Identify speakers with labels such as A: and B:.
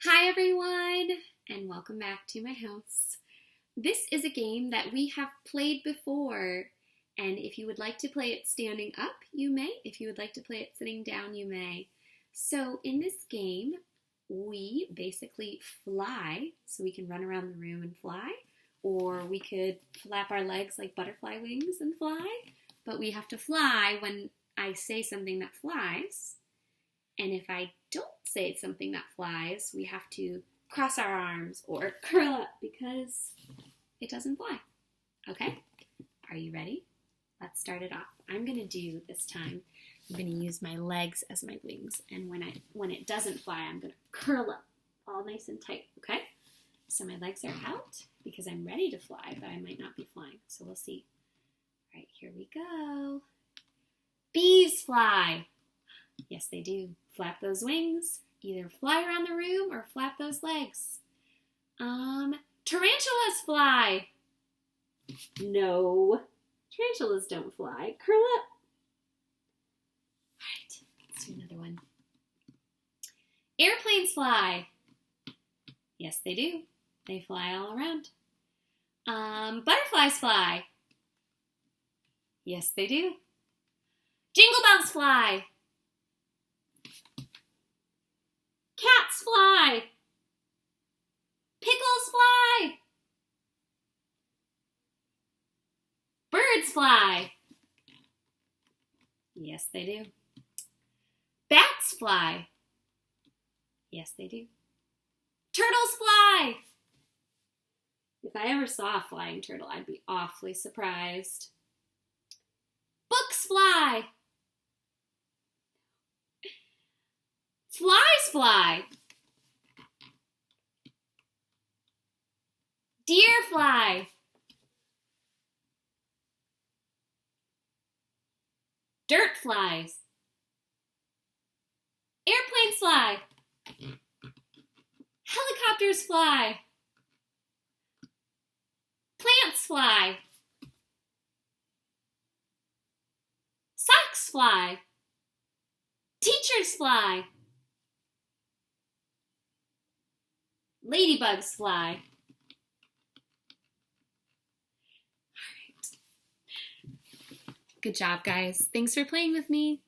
A: Hi everyone, and welcome back to my house. This is a game that we have played before, and if you would like to play it standing up, you may. If you would like to play it sitting down, you may. So in this game, we basically fly, so we can run around the room and fly, or we could flap our legs like butterfly wings and fly, but we have to fly when I say something that flies. And if I don't say something that flies, we have to cross our arms or curl up because it doesn't fly. Okay? Are you ready? Let's start it off. I'm going to do this time, I'm going to use my legs as my wings. And when it doesn't fly, I'm going to curl up all nice and tight. Okay? So my legs are out because I'm ready to fly, but I might not be flying. So we'll see. All right, here we go. Bees fly. Yes, they do. Flap those wings. Either fly around the room or flap those legs. Tarantulas fly. No, tarantulas don't fly. Curl up. All right, let's do another one. Airplanes fly. Yes, they do. They fly all around. Butterflies fly. Yes, they do. Jingle bells fly. Cats fly. Pickles fly. Birds fly. Yes, they do. Bats fly. Yes, they do. Turtles fly. If I ever saw a flying turtle, I'd be awfully surprised. Books fly. Flies fly. Deer fly. Dirt flies. Airplanes fly. Helicopters fly. Plants fly. Socks fly. Teachers fly. Ladybugs fly. All right. Good job, guys. Thanks for playing with me.